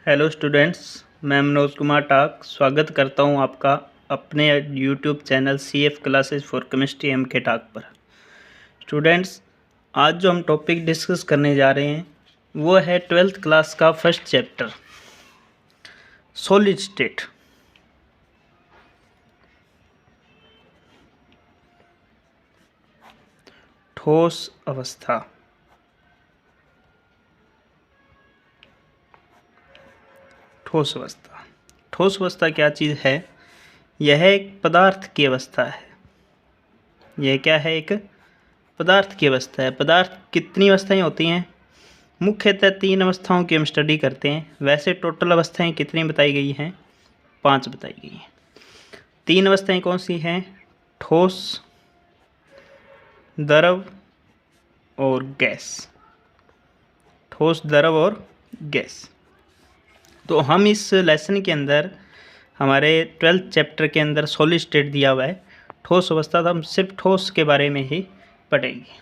Hello students, मैं मनोज कुमार टाक स्वागत करता हूं आपका अपने YouTube channel CF classes for chemistry MK टाक पर। स्टूडेंट्स, आज जो हम टॉपिक डिस्कस करने जा रहे हैं वो है 12th क्लास का फर्स्ट चैप्टर सॉलिड स्टेट। ठोस अवस्था। ठोस अवस्था। ठोस अवस्था क्या चीज़ है? यह एक पदार्थ की अवस्था है। यह क्या है? एक पदार्थ की अवस्था है। पदार्थ कितनी अवस्थाएं होती हैं? मुख्यतः 3 अवस्थाओं की हम स्टडी करते हैं। वैसे टोटल अवस्थाएं कितनी बताई गई हैं? 5 बताई गई हैं। 3 अवस्थाएं कौन सी हैं? ठोस, द्रव और गैस। ठोस, द्रव और गैस। तो हम इस लेसन के अंदर हमारे 12th चैप्टर के अंदर सॉलिड स्टेट दिया हुआ है, ठोस अवस्था। तो हम सिर्फ ठोस के बारे में ही पढ़ेंगे।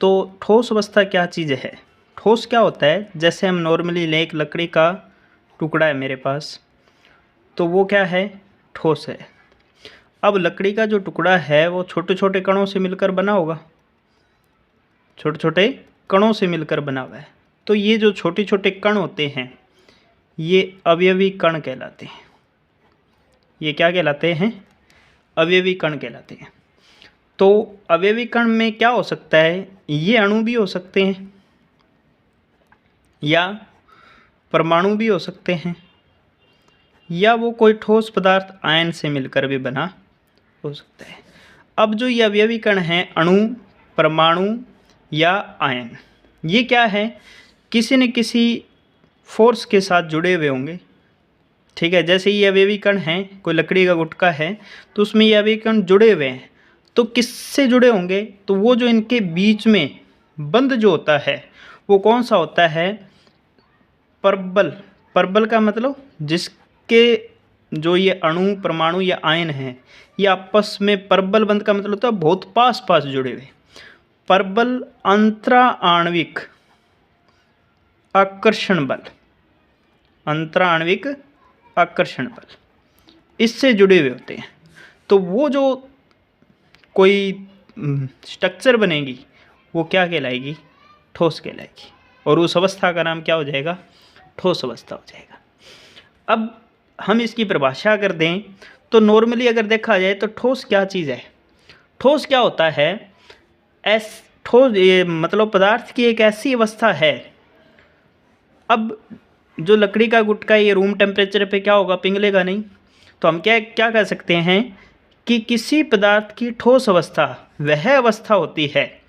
तो ठोस अवस्था क्या चीज़ है? ठोस क्या होता है? जैसे हम नॉर्मली लें, एक लकड़ी का टुकड़ा है मेरे पास, तो वो क्या है? ठोस है। अब लकड़ी का जो टुकड़ा है वो छोटे छोटे कणों से मिलकर बना होगा। छोटे छोटे कणों से मिलकर बना हुआ है। तो ये जो छोटे छोटे कण होते हैं ये अवयवी कण कहलाते हैं। ये क्या कहलाते हैं? अवयवी कण कहलाते हैं। तो अवयवी कण में क्या हो सकता है? ये अणु भी हो सकते हैं या परमाणु भी हो सकते हैं, या वो कोई ठोस पदार्थ आयन से मिलकर भी बना हो सकता है। अब जो ये अवयवी कण हैं, अणु, परमाणु या आयन, ये क्या है? किसी न किसी फोर्स के साथ जुड़े हुए होंगे। ठीक है, जैसे ये अवयवी कण हैं, कोई लकड़ी का गुटका है तो उसमें ये अवयवी कण जुड़े हुए हैं। तो किससे जुड़े होंगे? तो वो जो इनके बीच में बंध जो होता है वो कौन सा होता है? परबल। परबल का मतलब जिसके जो ये अणु, परमाणु या आयन हैं, ये आपस में परबल बंध का मतलब होता है बहुत पास पास जुड़े हुए। परबल अंतरा आणविक आकर्षण बल। अंतरा आणविक आकर्षण बल, इससे जुड़े हुए होते हैं। तो वो जो कोई स्ट्रक्चर बनेगी वो क्या कहलाएगी? ठोस कहलाएगी। और उस अवस्था का नाम क्या हो जाएगा? ठोस अवस्था हो जाएगा। अब हम इसकी परिभाषा अगर दें तो नॉर्मली अगर देखा जाए तो ठोस क्या चीज़ है? ठोस क्या होता है? ठोस ये मतलब पदार्थ की एक ऐसी अवस्था है। अब जो लकड़ी का गुटका ये रूम टेम्परेचर पे क्या होगा? पिघलेगा नहीं। तो हम क्या क्या कह सकते हैं कि किसी पदार्थ की ठोस अवस्था वह अवस्था होती है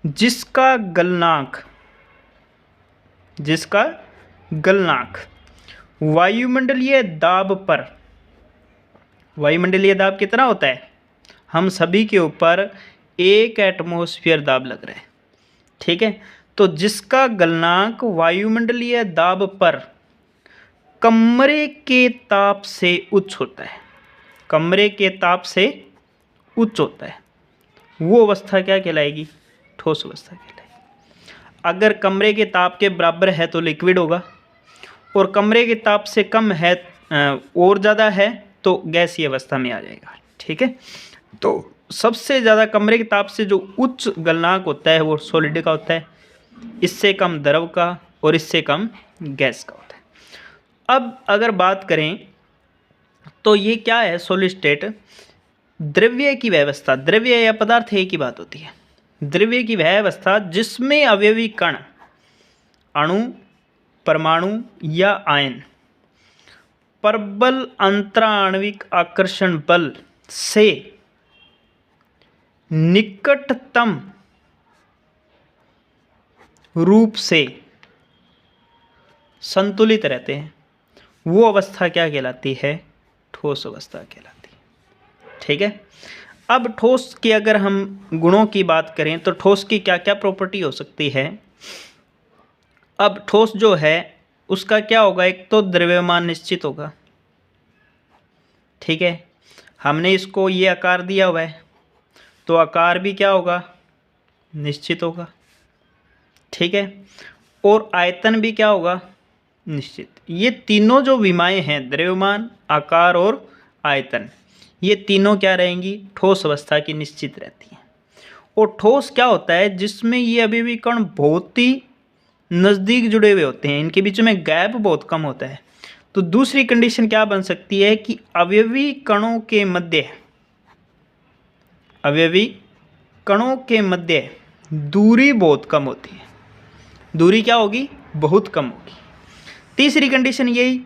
जिसका गलनांक वायुमंडलीय दाब पर, वायुमंडलीय दाब कितना होता है? हम सभी के ऊपर 1 एटमॉस्फेयर दाब लग रहा है। ठीक है, तो जिसका गलनांक वायुमंडलीय दाब पर कमरे के ताप से उच्च होता है, कमरे के ताप से उच्च होता है, वो अवस्था क्या कहलाएगी? ठोस अवस्था कहलाएगी। अगर कमरे के ताप के बराबर है तो लिक्विड होगा, और कमरे के ताप से कम है और ज़्यादा है तो गैसीय अवस्था में आ जाएगा। ठीक है, तो सबसे ज़्यादा कमरे के ताप से जो उच्च गलनांक होता है वो सॉलिड का होता है, इससे कम द्रव का और इससे कम गैस का होता है। अब अगर बात करें तो ये क्या है? सॉलिड स्टेट द्रव्य की व्यवस्था। द्रव्य या पदार्थ एक ही बात होती है। द्रव्य की वह अवस्था जिसमें अवयवी कण, अणु, परमाणु या आयन परबल अंतराणविक आकर्षण बल से निकटतम रूप से संतुलित रहते हैं, वो अवस्था क्या कहलाती है? ठोस अवस्था कहलाती है। ठीक है, अब ठोस की अगर हम गुणों की बात करें तो ठोस की क्या क्या प्रॉपर्टी हो सकती है? अब ठोस जो है उसका क्या होगा? एक तो द्रव्यमान निश्चित होगा। ठीक है, हमने इसको ये आकार दिया हुआ है तो आकार भी क्या होगा? निश्चित होगा। ठीक है, और आयतन भी क्या होगा? निश्चित। ये तीनों जो विमाएं हैं, द्रव्यमान, आकार और आयतन, ये तीनों क्या रहेंगी, ठोस अवस्था की निश्चित रहती हैं। और ठोस क्या होता है, जिसमें ये अवयवी कण बहुत ही नज़दीक जुड़े हुए होते हैं, इनके बीच में गैप बहुत कम होता है। तो दूसरी कंडीशन क्या बन सकती है कि अवयवी कणों के मध्य दूरी बहुत कम होती है। दूरी क्या होगी, बहुत कम होगी। तीसरी कंडीशन यही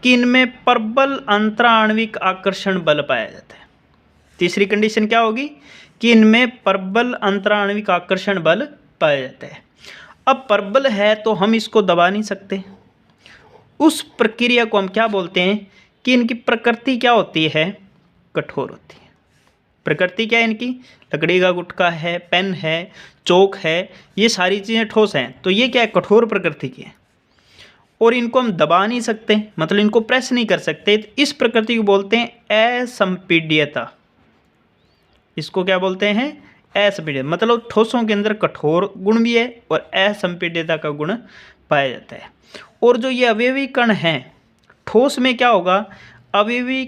कि इनमें प्रबल अंतराण्विक आकर्षण बल पाया जाता है। तीसरी कंडीशन क्या होगी कि इनमें प्रबल अंतराण्विक आकर्षण बल पाया जाता है। अब प्रबल है तो हम इसको दबा नहीं सकते, उस प्रक्रिया को हम क्या बोलते हैं कि इनकी प्रकृति क्या होती है, कठोर होती है। प्रकृति क्या है इनकी, लकड़ी का गुटका है, पेन है, चौक है, ये सारी चीज़ें ठोस हैं, तो ये क्या है, कठोर प्रकृति की है। और इनको हम दबा नहीं सकते, मतलब इनको प्रेस नहीं कर सकते, तो इस प्रकृति को बोलते हैं असंपीड्यता। इसको क्या बोलते हैं, असंपीड्य, मतलब ठोसों के अंदर कठोर गुण भी है और असंपीड्यता का गुण पाया जाता है। और जो ये अवयवी कण हैं, ठोस में क्या होगा, अवयवी